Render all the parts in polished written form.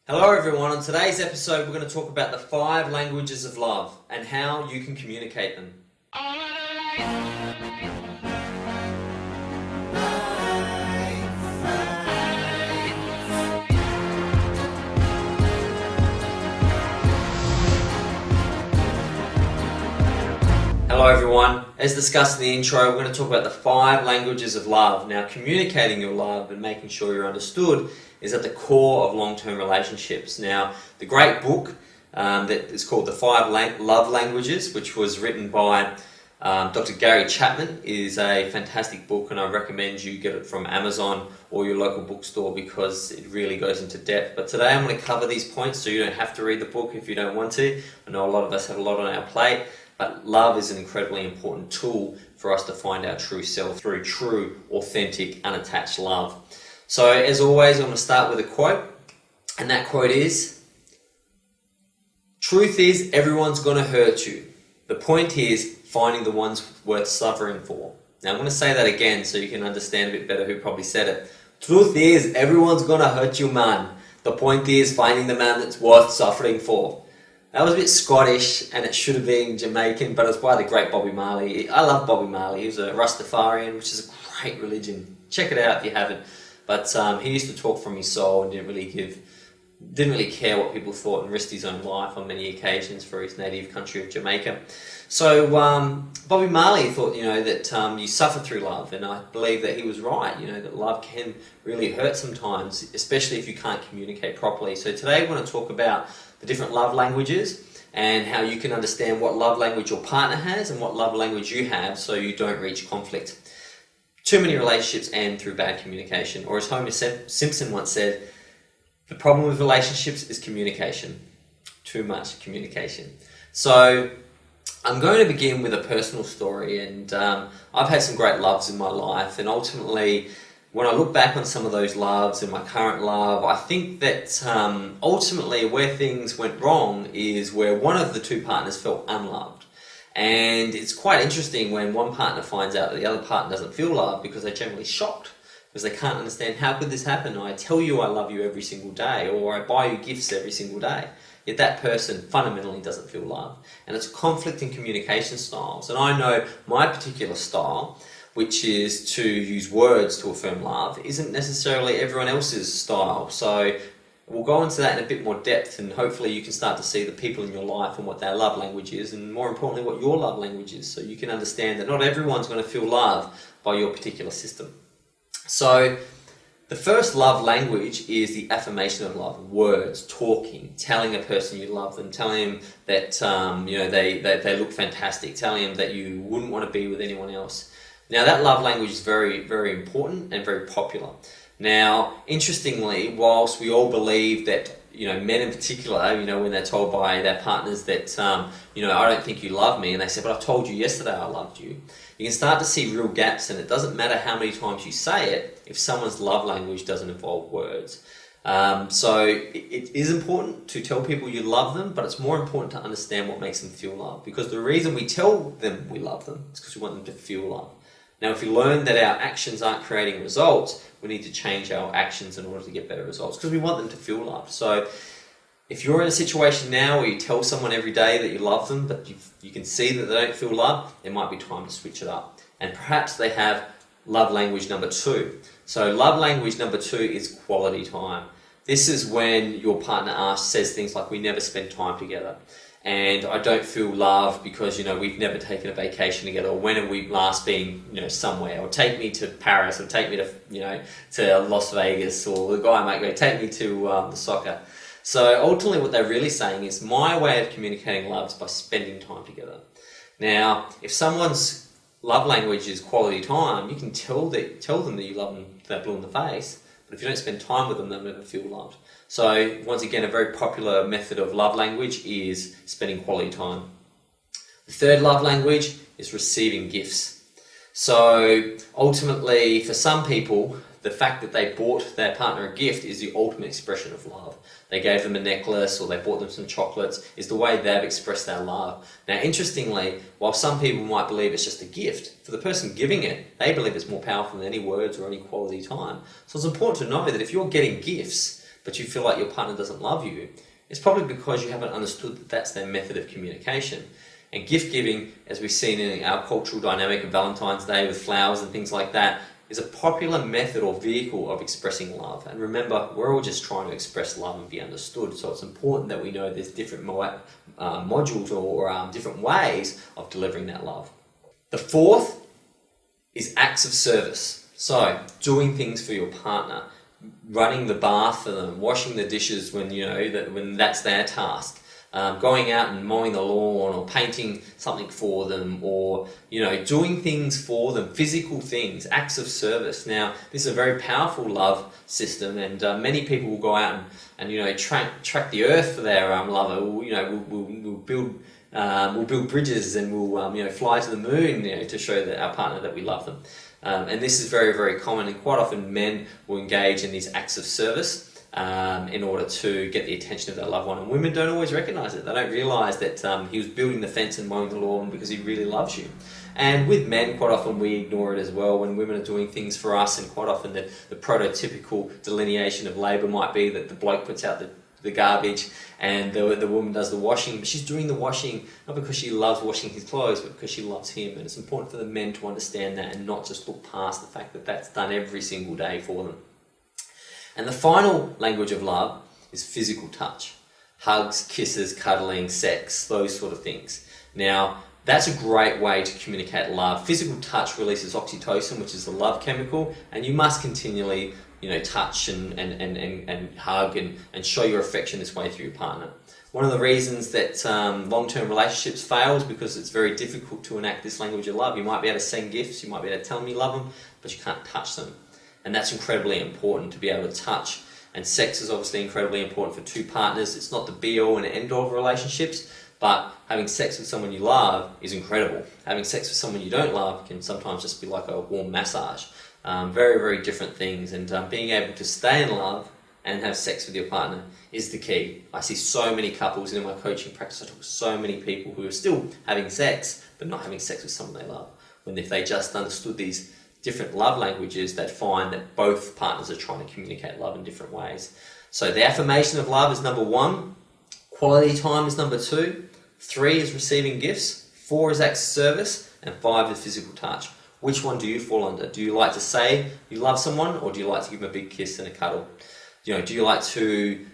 Hello everyone, on today's episode we're going to talk about the 5 languages of love and how you can communicate them. Hello everyone, as discussed in the intro, we're going to talk about the 5 languages of love. Now, communicating your love and making sure you're understood is at the core of long-term relationships. Now, the great book that is called The 5 Love Languages, which was written by Dr. Gary Chapman, is a fantastic book, and I recommend you get it from Amazon or your local bookstore because it really goes into depth. But today I'm going to cover these points so you don't have to read the book if you don't want to. I know a lot of us have a lot on our plate, but love is an incredibly important tool for us to find our true self through true, authentic, unattached love. So as always, I'm going to start with a quote, and that quote is, "Truth is, everyone's going to hurt you. The point is finding the ones worth suffering for." Now I'm going to say that again so you can understand a bit better who probably said it. Truth is, everyone's going to hurt you, man. The point is finding the man that's worth suffering for. That was a bit Scottish, and it should have been Jamaican, but it was by the great Bobby Marley. I love Bobby Marley. He was a Rastafarian, which is a great religion. Check it out if you haven't. But he used to talk from his soul and didn't really care what people thought, and risked his own life on many occasions for his native country of Jamaica. So Bobby Marley thought, that you suffer through love, and I believe that he was right. That love can really hurt sometimes, especially if you can't communicate properly. So today we're going to talk about the different love languages and how you can understand what love language your partner has and what love language you have, so you don't reach conflict. Too many relationships end through bad communication, or as Homer Simpson once said, the problem with relationships is communication. Too much communication. So I'm going to begin with a personal story, and I've had some great loves in my life, and ultimately when I look back on some of those loves and my current love, I think that ultimately where things went wrong is where one of the two partners felt unloved. And it's quite interesting when one partner finds out that the other partner doesn't feel loved, because they're generally shocked, because they can't understand, how could this happen? I tell you I love you every single day, or I buy you gifts every single day. Yet that person fundamentally doesn't feel loved. And it's conflict in communication styles. And I know my particular style, which is to use words to affirm love, isn't necessarily everyone else's style. So we'll go into that in a bit more depth, and hopefully you can start to see the people in your life and what their love language is, and more importantly what your love language is, so you can understand that not everyone's going to feel loved by your particular system. So the first love language is the affirmation of love, words, talking, telling a person you love them, telling them that they look fantastic, telling them that you wouldn't want to be with anyone else. Now that love language is very, very important and very popular. Now, interestingly, whilst we all believe that, men in particular, when they're told by their partners that, I don't think you love me, and they say, but I told you yesterday I loved you, you can start to see real gaps, and it doesn't matter how many times you say it if someone's love language doesn't involve words. So it is important to tell people you love them, but it's more important to understand what makes them feel loved, because the reason we tell them we love them is because we want them to feel loved. Now, if we learn that our actions aren't creating results, we need to change our actions in order to get better results, because we want them to feel loved. So if you're in a situation now where you tell someone every day that you love them, but you can see that they don't feel loved, it might be time to switch it up. And perhaps they have love language number 2. So love language number 2 is quality time. This is when your partner says things like, we never spend time together, and I don't feel loved because, we've never taken a vacation together, or when have we last been, somewhere, or take me to Paris, or take me to, to Las Vegas, or the guy might go, take me to the soccer. So ultimately what they're really saying is, my way of communicating love is by spending time together. Now, if someone's love language is quality time, you can tell them that you love them to that blue in the face, but if you don't spend time with them, they'll never feel loved. So once again, a very popular method of love language is spending quality time. The third love language is receiving gifts. So ultimately, for some people, the fact that they bought their partner a gift is the ultimate expression of love. They gave them a necklace, or they bought them some chocolates, is the way they've expressed their love. Now, interestingly, while some people might believe it's just a gift, for the person giving it, they believe it's more powerful than any words or any quality time. So it's important to know that if you're getting gifts, but you feel like your partner doesn't love you, it's probably because you haven't understood that that's their method of communication. And gift giving, as we've seen in our cultural dynamic of Valentine's Day with flowers and things like that, is a popular method or vehicle of expressing love. And remember, we're all just trying to express love and be understood, so it's important that we know there's different modules or different ways of delivering that love. The fourth is acts of service. So, doing things for your partner, running the bath for them, washing the dishes when when that's their task. Going out and mowing the lawn or painting something for them, or doing things for them, physical things, acts of service. Now, this is a very powerful love system, and many people will go out and track the earth for their lover. We'll build bridges, and we'll fly to the moon to show that our partner that we love them. And this is very, very common, and quite often men will engage in these acts of service in order to get the attention of their loved one. And women don't always recognise it. They don't realise that he was building the fence and mowing the lawn because he really loves you. And with men, quite often we ignore it as well when women are doing things for us, and quite often the prototypical delineation of labour might be that the bloke puts out the garbage and the woman does the washing, but she's doing the washing not because she loves washing his clothes, but because she loves him. And it's important for the men to understand that and not just look past the fact that that's done every single day for them. And the final language of love is physical touch. Hugs, kisses, cuddling, sex, those sort of things. Now, that's a great way to communicate love. Physical touch releases oxytocin, which is the love chemical, and you must continually touch and hug and show your affection this way through your partner. One of the reasons that long-term relationships fail is because it's very difficult to enact this language of love. You might be able to send gifts, you might be able to tell them you love them, but you can't touch them. And that's incredibly important, to be able to touch. And sex is obviously incredibly important for two partners. It's not the be-all and end-all of relationships, but having sex with someone you love is incredible. Having sex with someone you don't love can sometimes just be like a warm massage. Very, very different things. And being able to stay in love and have sex with your partner is the key. I see so many couples, and in my coaching practice I talk to so many people who are still having sex, but not having sex with someone they love. When if they just understood these different love languages, they'd find that both partners are trying to communicate love in different ways. So the affirmation of love is number 1, quality time is number 2, 3 is receiving gifts, 4 is acts of service, and 5 is physical touch. Which one do you fall under? Do you like to say you love someone, or do you like to give them a big kiss and a cuddle? Do you like to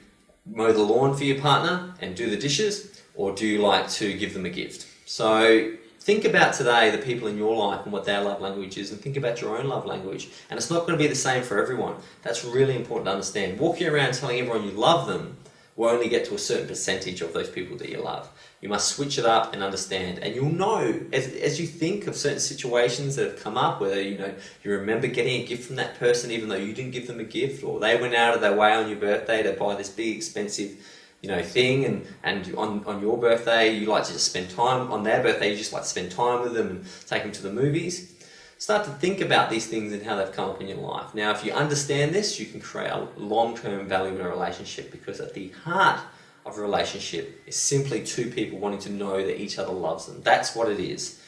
mow the lawn for your partner and do the dishes, or do you like to give them a gift? So think about today the people in your life and what their love language is, and think about your own love language. And it's not going to be the same for everyone. That's really important to understand. Walking around telling everyone you love them will only get to a certain percentage of those people that you love. You must switch it up and understand. And you'll know, as you think of certain situations that have come up, whether you remember getting a gift from that person even though you didn't give them a gift, or they went out of their way on your birthday to buy this big expensive thing, and on your birthday you like to just spend time, on their birthday you just like to spend time with them and take them to the movies. Start to think about these things and how they've come up in your life. Now, if you understand this, you can create a long-term value in a relationship, because at the heart of a relationship is simply two people wanting to know that each other loves them. That's what it is.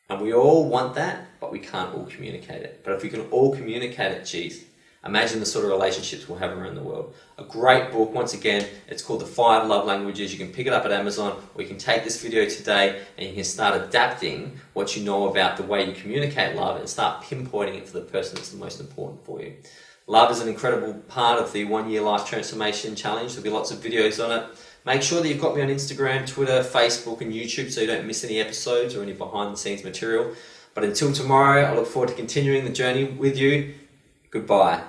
And we all want that, but we can't all communicate it. But if we can all communicate it, geez, imagine the sort of relationships we'll have around the world. A great book, once again, it's called The 5 Love Languages. You can pick it up at Amazon, or you can take this video today and you can start adapting what you know about the way you communicate love and start pinpointing it for the person that's the most important for you. Love is an incredible part of the 1-year life transformation challenge. There'll be lots of videos on it. Make sure that you've got me on Instagram, Twitter, Facebook and YouTube so you don't miss any episodes or any behind the scenes material. But until tomorrow, I look forward to continuing the journey with you. Goodbye.